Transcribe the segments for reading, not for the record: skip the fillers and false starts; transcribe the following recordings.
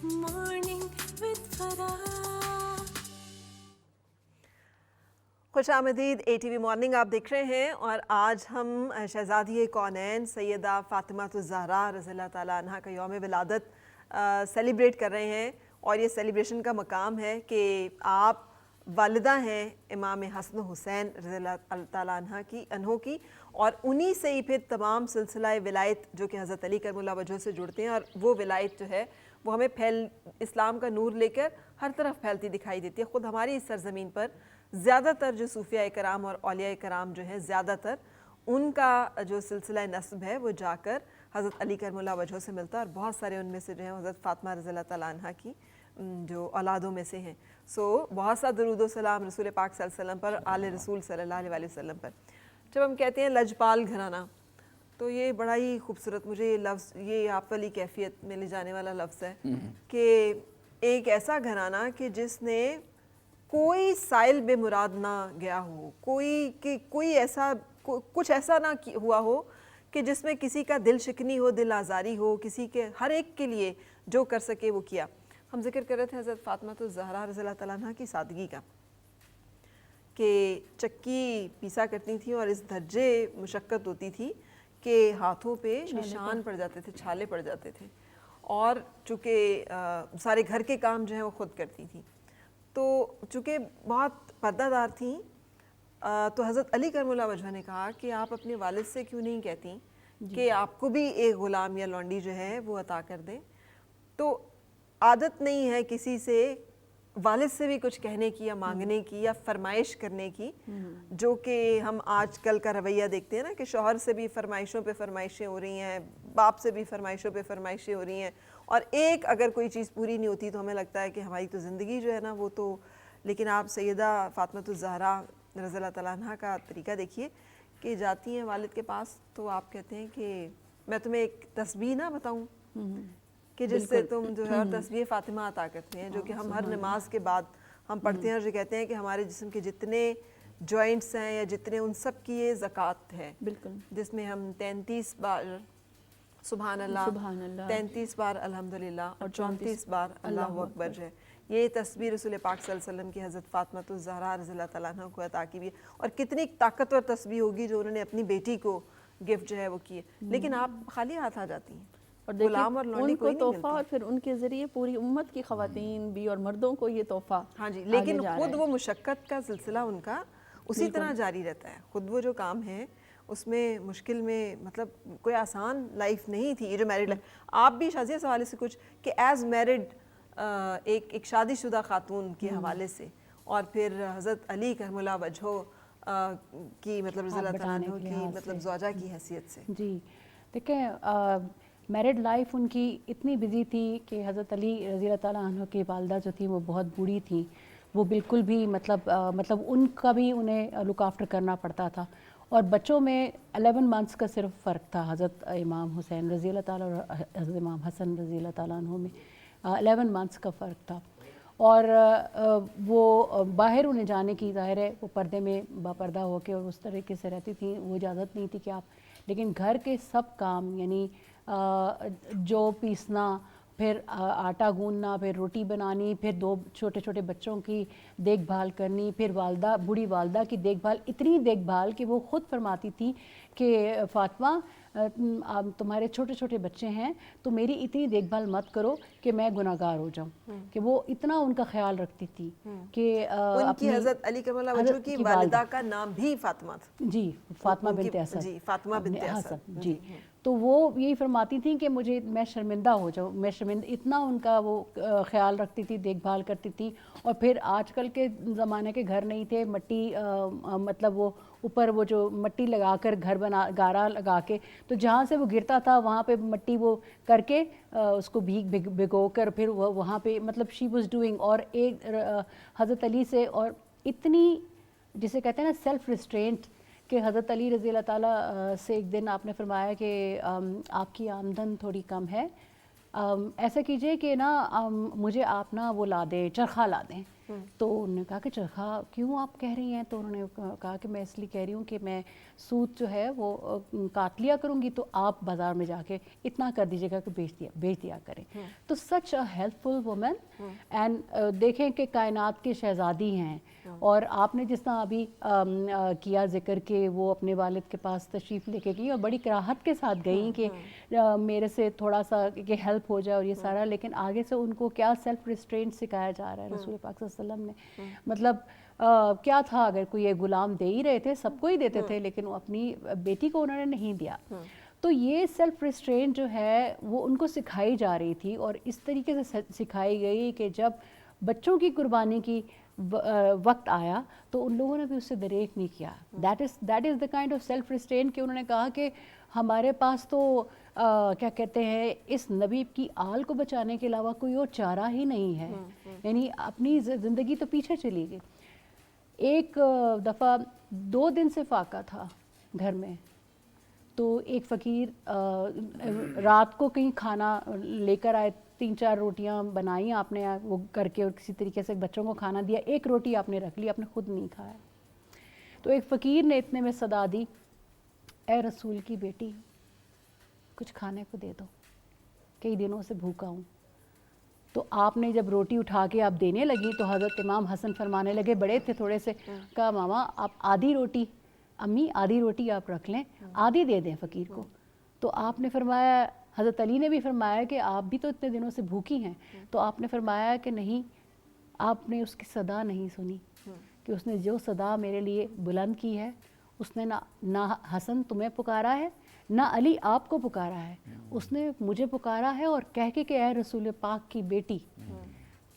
Morning with Farah. خوش آمدید ATV morning آپ دیکھ رہے ہیں، اور آج ہم شہزادی کونین سیدہ فاطمہ الزہرا رضی اللہ تعالیٰ عنہ کا یوم ولادت سیلیبریٹ کر رہے ہیں. اور یہ سیلیبریشن کا مقام ہے کہ آپ والدہ ہیں امام حسن و حسین رضی اللہ تعالیٰ عنہ کی، اور انہی سے ہی پھر تمام سلسلہ ولایت جو کہ حضرت علی کرم اللہ وجہہ سے جڑتے ہیں، اور وہ ولایت جو ہے وہ ہمیں اسلام کا نور لے کر ہر طرف پھیلتی دکھائی دیتی ہے. خود ہماری اس سرزمین پر زیادہ تر جو صوفیاء کرام اور اولیاء کرام جو ہیں، زیادہ تر ان کا جو سلسلہ نسب ہے وہ جا کر حضرت علی کرم اللہ وجہہ سے ملتا ہے، اور بہت سارے ان میں سے جو ہیں حضرت فاطمہ رضی اللہ تعالیٰ عنہ کی جو اولادوں میں سے ہیں. بہت سا درود و سلام رسول پاک صلی اللہ علیہ وسلم پر، آل رسول صلی اللہ علیہ وسلم پر. جب ہم کہتے ہیں لجپال گھرانہ، تو یہ بڑا ہی خوبصورت، مجھے یہ لفظ، یہ آپ والی کیفیت میں لے جانے والا لفظ ہے کہ ایک ایسا گھرانہ کہ جس نے کوئی سائل بے مراد نہ گیا ہو، کوئی ایسا کچھ ایسا نہ ہوا ہو کہ جس میں کسی کا دل شکنی ہو، دل آزاری ہو، کسی کے ہر ایک کے لیے جو کر سکے وہ کیا. ہم ذکر کر رہے تھے حضرت فاطمہ الزہرا رضی اللہ تعالیٰ عنہ کی سادگی کا، کہ چکی پیسا کرتی تھیں اور اس درجے مشقت ہوتی تھی کہ ہاتھوں پہ نشان پڑ جاتے تھے، چھالے پڑ جاتے تھے، اور چونکہ سارے گھر کے کام جو ہیں وہ خود کرتی تھیں. تو چونکہ بہت پردہ دار تھیں، تو حضرت علی کرم اللہ وجہہ نے کہا کہ آپ اپنے والد سے کیوں نہیں کہتی کہ آپ کو بھی ایک غلام یا لونڈی جو ہے وہ عطا کر دیں. تو عادت نہیں ہے کسی سے والد سے بھی کچھ کہنے کی یا مانگنے کی یا فرمائش کرنے کی، جو کہ ہم آج کل کا رویہ دیکھتے ہیں نا، کہ شوہر سے بھی فرمائشوں پہ فرمائشیں ہو رہی ہیں، باپ سے بھی فرمائشوں پہ فرمائشیں ہو رہی ہیں، اور ایک اگر کوئی چیز پوری نہیں ہوتی تو ہمیں لگتا ہے کہ ہماری تو زندگی جو ہے نا وہ تو. لیکن آپ سیدہ فاطمہ الزہرا رضی اللہ تعالیٰ عنہ کا طریقہ دیکھیے کہ جاتی ہیں والد کے پاس تو آپ کہتے ہیں کہ میں تمہیں ایک تسبیح نہ بتاؤں کہ جس سے تم جو ہے، اور تسبیح فاطمہ عطا کرتے ہیں جو کہ ہم ہر نماز کے بعد ہم پڑھتے ہیں، اور جو کہتے ہیں کہ ہمارے جسم کے جتنے جوائنٹس ہیں یا جتنے، ان سب کی یہ زکوٰۃ ہے، جس میں ہم 33 بار سبحان اللہ، 33 بار الحمدللہ، اور 34 بار اللہ اکبر جو ہے، یہ تسبیح رسول پاک صلی اللہ علیہ وسلم کی حضرت فاطمہ الزہرا رضی اللہ تعالیٰ عنہ کو عطا کی ہوئی ہے. اور کتنی طاقتور تسبیح ہوگی جو انہوں نے اپنی بیٹی کو گفٹ جو ہے وہ کی ہے. لیکن آپ خالی ہاتھ آ جاتی ہیں، اور غلام اور لونڈی کوئی نہیں ملتی، اور پھر ان کے ذریعے پوری امت کی خواتین بھی اور مردوں کو یہ تحفہ. ہاں جی، لیکن خود وہ مشقت کا سلسلہ ان کا اسی طرح جاری رہتا ہے. خود وہ جو کام ہے اس میں مشکل میں، مطلب کوئی آسان لائف نہیں تھی یہ جو میرڈ لائف. آپ بھی شازیہ سے حوالے سے کچھ کہ ایز میرڈ ایک شادی شدہ خاتون کے حوالے سے، اور پھر حضرت علی کرم اللہ وجہہ کی، مطلب رضی اللہ تعالیٰ عنہ کی مطلب زوجہ کی حیثیت سے. جی دیکھیں، میرڈ لائف ان کی اتنی بزی تھی کہ حضرت علی رضی اللہ تعالیٰ عنہ کی والدہ جو تھی وہ بہت بوڑھی تھیں. وہ بالکل بھی مطلب ان کا بھی انہیں لک آفٹر کرنا پڑتا تھا. اور بچوں میں 11 منتھس کا صرف فرق تھا حضرت امام حسین رضی اللہ تعالیٰ اور حضرت امام حسن رضی اللہ تعالیٰ عنہ میں 11 منتھس کا فرق تھا. اور وہ باہر انہیں جانے کی، ظاہر ہے وہ پردے میں باپردہ ہو کے اور اس طریقے سے رہتی تھیں، وہ اجازت نہیں تھی کہ آپ. لیکن گھر کے سب کام، یعنی جو پیسنا، پھر آٹا گوندنا، پھر روٹی بنانی، پھر 2 چھوٹے چھوٹے بچوں کی دیکھ بھال کرنی، پھر بوڑھی والدہ کی دیکھ بھال، اتنی دیکھ بھال کہ وہ خود فرماتی تھی کہ فاطمہ تمہارے چھوٹے چھوٹے بچے ہیں تو میری اتنی دیکھ بھال مت کرو کہ میں گناہ گار ہو جاؤں. کہ وہ اتنا ان کا خیال رکھتی تھی کہ ان کی حضرت علی کرم اللہ وجہہ کی والدہ کا نام بھی فاطمہ تھا. جی، فاطمہ بنت اسد. جی، فاطمہ بنت اسد. جی، تو وہ یہی فرماتی تھیں کہ میں شرمندہ ہو جاؤں، میں شرمندہ، اتنا ان کا وہ خیال رکھتی تھی، دیکھ بھال کرتی تھی. اور پھر آج کل کے زمانے کے گھر نہیں تھے، مٹی، مطلب وہ اوپر وہ جو مٹی لگا کر گھر گارا لگا کے، تو جہاں سے وہ گرتا تھا وہاں پہ مٹی وہ کر کے اس کو بھگو کر پھر وہاں پہ، مطلب شی واز ڈوئنگ. اور ایک حضرت علی سے، اور اتنی جسے کہتے ہیں نا سیلف ریسٹرینٹ، کہ حضرت علی رضی اللہ تعالیٰ سے ایک دن آپ نے فرمایا کہ آپ کی آمدن تھوڑی کم ہے، ایسا کیجئے کہ نا مجھے آپ نا وہ لا دیں، چرخہ لا دیں. تو انہوں نے کہا کہ چرخا کیوں آپ کہہ رہی ہیں؟ تو انہوں نے کہا کہ میں اس لیے کہہ رہی ہوں کہ میں سود جو ہے وہ کاٹ لیا کروں گی، تو آپ بازار میں جا کے اتنا کر دیجیے گا کہ بیچ دیا کریں. تو such a helpful woman. And دیکھیں کہ کائنات کے شہزادی ہیں، اور آپ نے جس طرح ابھی کیا ذکر کہ وہ اپنے والد کے پاس تشریف لے کے گئی اور بڑی کراہت کے ساتھ گئی کہ میرے سے تھوڑا سا کہ ہیلپ ہو جائے اور یہ سارا، لیکن آگے سے ان کو کیا سیلف ریسٹرینٹ سکھایا جا رہا ہے رسول پاک صلی اللہ علیہ وسلم نے. مطلب کیا تھا، اگر کوئی یہ غلام دے ہی رہے تھے، سب کو ہی دیتے تھے، لیکن وہ اپنی بیٹی کو انہوں نے نہیں دیا. تو یہ سیلف ریسٹرینٹ جو ہے وہ ان کو سکھائی جا رہی تھی، اور اس طریقے سے سکھائی گئی کہ جب بچوں کی قربانی کی وقت آیا تو ان لوگوں نے بھی اس سے دریغ نہیں کیا. That is the kind of self restraint کہ انہوں نے کہا کہ ہمارے پاس تو کیا کہتے ہیں اس نبی کی آل کو بچانے کے علاوہ کوئی اور چارہ ہی نہیں ہے. یعنی اپنی زندگی تو پیچھے چلی گئی. ایک دفعہ 2 دن سے فاقہ تھا گھر میں، تو ایک فقیر رات کو کہیں کھانا لے کر آئے، 3-4 روٹیاں بنائیں آپ نے وہ کر کے اور کسی طریقے سے بچوں کو کھانا دیا، 1 روٹی آپ نے رکھ لی، آپ نے خود نہیں کھایا. تو ایک فقیر نے اتنے میں صدا دی، اے رسول کی بیٹی کچھ کھانے کو دے دو، کئی دنوں سے بھوکا ہوں. تو آپ نے جب روٹی اٹھا کے آپ دینے لگی تو حضرت امام حسن فرمانے لگے، بڑے تھے تھوڑے سے، کہا ماما آپ آدھی روٹی، امی آدھی روٹی آپ رکھ لیں، آدھی دے دیں فقیر کو. تو آپ نے فرمایا، حضرت علی نے بھی فرمایا کہ آپ بھی تو اتنے دنوں سے بھوکی ہیں. تو آپ نے فرمایا کہ نہیں، آپ نے اس کی صدا نہیں سنی، کہ اس نے جو صدا میرے لیے بلند کی ہے، اس نے نہ حسن تمہیں پکارا ہے، نہ علی آپ کو پکارا ہے، اس نے مجھے پکارا ہے اور کہہ کے کہ اے رسول پاک کی بیٹی.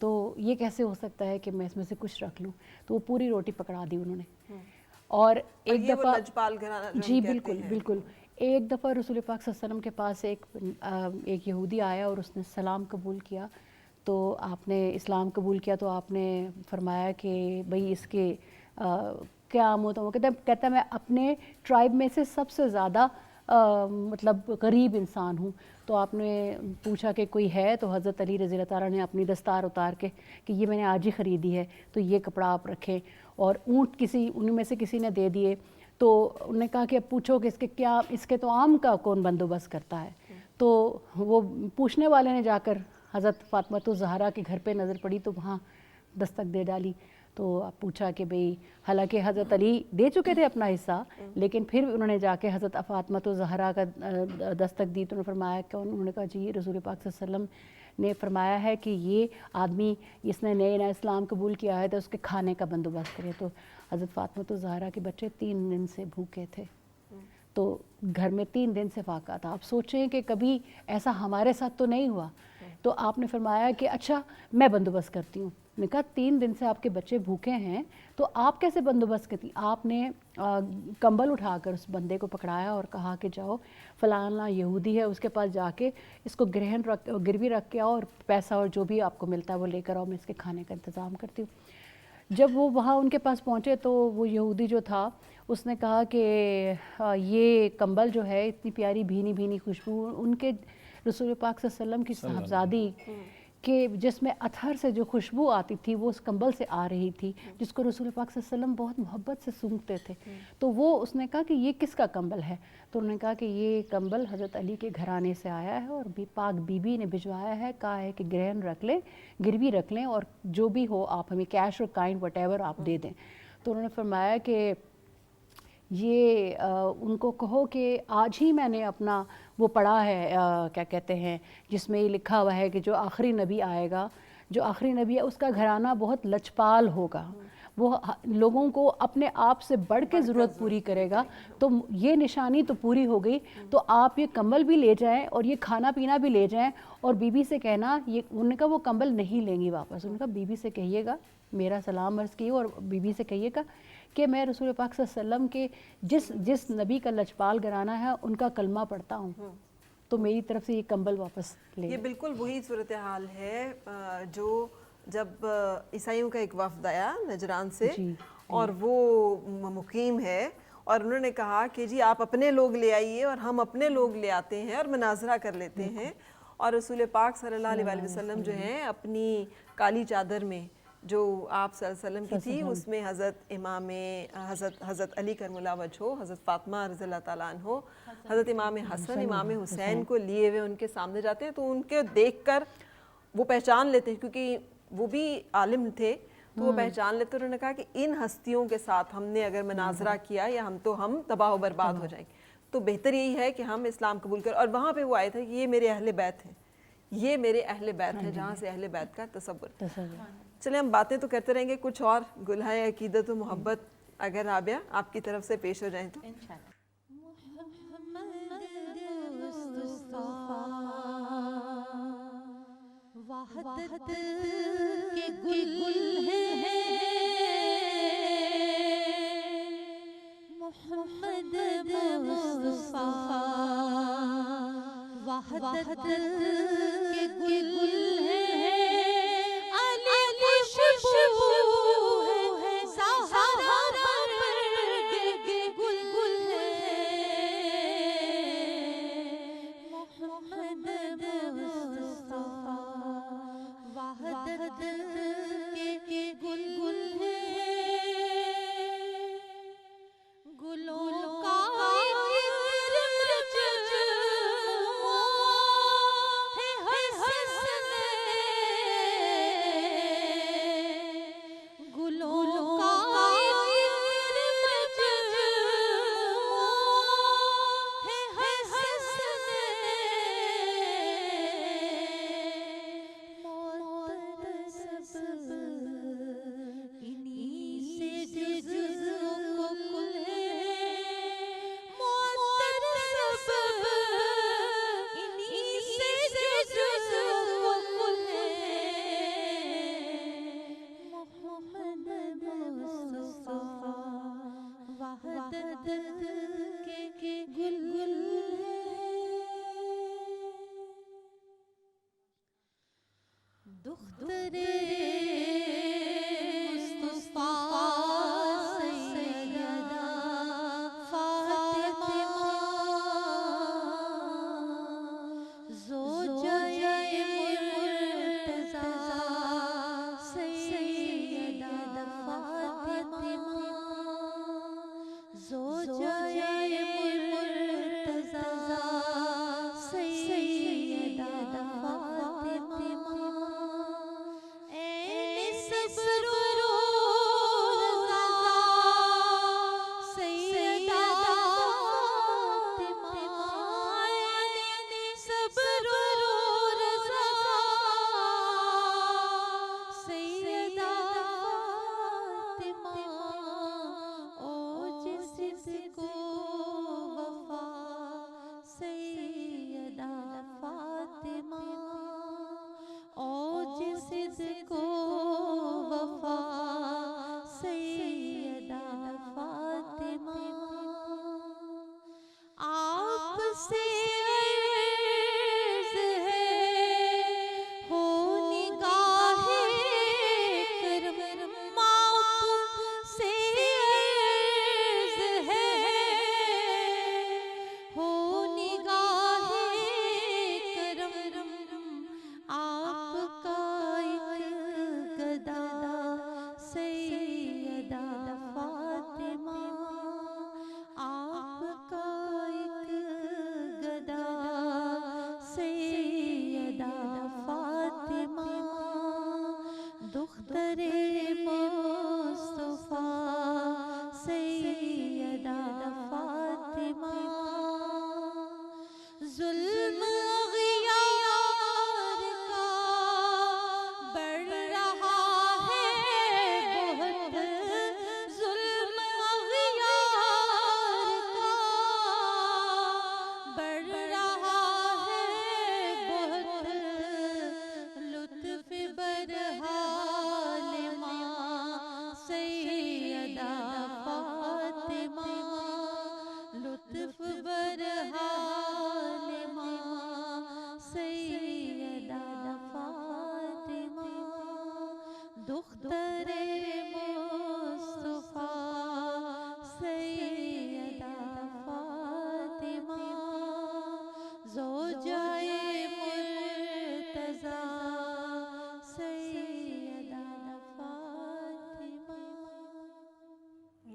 تو یہ کیسے ہو سکتا ہے کہ میں اس میں سے کچھ رکھ لوں؟ تو وہ پوری روٹی پکڑا دی انہوں نے. اور ایک دفعہ جی بالکل بالکل، ایک دفعہ رسول پاک صلی اللہ علیہ وسلم کے پاس ایک یہودی آیا اور اس نے سلام قبول کیا. تو آپ نے اسلام قبول کیا تو آپ نے فرمایا کہ بھئی اس کے کیا عام وہ کہتا ہے میں اپنے ٹرائب میں سے سب سے زیادہ مطلب غریب انسان ہوں. تو آپ نے پوچھا کہ کوئی ہے؟ تو حضرت علی رضی اللہ تعالیٰ نے اپنی دستار اتار کے کہ یہ میں نے آج ہی خریدی ہے، تو یہ کپڑا آپ رکھیں. اور اونٹ ان میں سے کسی نے دے دیے. تو انہوں نے کہا کہ اب پوچھو کہ اس کے تو عام کا کون بندوبست کرتا ہے. تو وہ پوچھنے والے نے جا کر حضرت فاطمہ الزہرا کے گھر پہ نظر پڑی تو وہاں دستک دے ڈالی. تو آپ پوچھا کہ بھئی، حالانکہ حضرت علی دے چکے تھے اپنا حصہ، لیکن پھر انہوں نے جا کے حضرت فاطمہ الزہرا کا دستک دی. تو انہوں نے فرمایا کہ انہوں نے کہا جی رسول پاک صلی اللہ علیہ وسلم نے فرمایا ہے کہ یہ آدمی اس نے نیا اسلام قبول کیا ہے تو اس کے کھانے کا بندوبست کرے. تو حضرت فاطمہ الزہرا کے بچے 3 دن سے بھوکے تھے، تو گھر میں 3 دن سے فاقہ تھا. آپ سوچیں کہ کبھی ایسا ہمارے ساتھ تو نہیں ہوا. تو آپ نے فرمایا کہ اچھا میں بندوبست کرتی ہوں. میں کہا 3 دن سے آپ کے بچے بھوکے ہیں تو آپ کیسے بندوبست کرتی؟ آپ نے کمبل اٹھا کر اس بندے کو پکڑایا اور کہا کہ جاؤ فلانا یہودی ہے اس کے پاس جا کے اس کو گروی رکھ کے آؤ اور پیسہ اور جو بھی آپ کو ملتا ہے وہ لے کر آؤ، میں اس کے کھانے کا انتظام کرتی ہوں. جب وہ وہاں ان کے پاس پہنچے تو وہ یہودی جو تھا اس نے کہا کہ یہ کمبل جو ہے اتنی پیاری بھینی بھینی خوشبو ان کے رسول پاک صلی اللہ علیہ وسلم کی صاحبزادی کہ جس میں عطر سے جو خوشبو آتی تھی وہ اس کمبل سے آ رہی تھی، جس کو رسول پاک صلی اللہ علیہ وسلم بہت محبت سے سونگھتے تھے. تو وہ اس نے کہا کہ یہ کس کا کمبل ہے؟ تو انہوں نے کہا کہ یہ کمبل حضرت علی کے گھرانے سے آیا ہے اور پاک بی بی نے بھجوایا ہے، کہا ہے کہ گرہن رکھ لیں، گروی رکھ لیں اور جو بھی ہو آپ ہمیں کیش اور کائنڈ وٹ ایور آپ دے دیں. تو انہوں نے فرمایا کہ یہ ان کو کہو کہ آج ہی میں نے اپنا وہ پڑھا ہے کیا کہتے ہیں جس میں یہ لکھا ہوا ہے کہ جو آخری نبی آئے گا، جو آخری نبی ہے اس کا گھرانہ بہت لچپال ہوگا، وہ لوگوں کو اپنے آپ سے بڑھ کے ضرورت پوری کرے گا. تو یہ نشانی تو پوری ہو گئی. تو آپ یہ کمبل بھی لے جائیں اور یہ کھانا پینا بھی لے جائیں اور بی بی سے کہنا، یہ انہوں نے کہا وہ کمبل نہیں لیں گی واپس. انہوں نے کہا بی بی سے کہیے گا میرا سلام عرض کیے اور بی بی سے کہیے گا کہ میں رسول پاک صلی اللہ علیہ وسلم کے جس نبی کا لچپال گھرانہ ہے ان کا کلمہ پڑھتا ہوں، تو میری طرف سے یہ کمبل واپس لے. یہ بالکل وہی صورتحال ہے جو جب عیسائیوں کا ایک وفد آیا نجران سے اور وہ مقیم ہے اور انہوں نے کہا کہ جی آپ اپنے لوگ لے آئیے اور ہم اپنے لوگ لے آتے ہیں اور مناظرہ کر لیتے ہیں. اور رسول پاک صلی اللہ علیہ وسلم جو ہیں اپنی کالی چادر میں جو آپ صلی اللہ علیہ وسلم کی تھی اس میں حضرت علی کرم اللہ وجہہ، حضرت فاطمہ رضی اللہ تعالیٰ عنہ، حضرت امام حسن امام حسین کو لیے ہوئے ان کے سامنے جاتے ہیں تو ان کے دیکھ کر وہ پہچان لیتے ہیں، کیونکہ وہ بھی عالم تھے تو وہ پہچان لیتے. انہوں نے کہا کہ ان ہستیوں کے ساتھ ہم نے اگر مناظرہ کیا یا ہم تباہ و برباد ہو جائیں گے، تو بہتر یہی ہے کہ ہم اسلام قبول کریں. اور وہاں پہ وہ آئے تھے کہ یہ میرے اہل بیت ہیں، یہ میرے اہل بیت ہیں، جہاں سے اہل بیت کا تصور. چلیں ہم باتیں تو کرتے رہیں گے، کچھ اور گلہائے عقیدت و محبت اگر رابعہ آپ کی طرف سے پیش ہو جائیں تو. وحدت کے گل ہے محمد مصطفیٰ، وحدت کے گل ہے علی خوشبو ہے زہرا برگ گل ہے محمد مصطفیٰ، وحدت کے گل ہے گلوں کا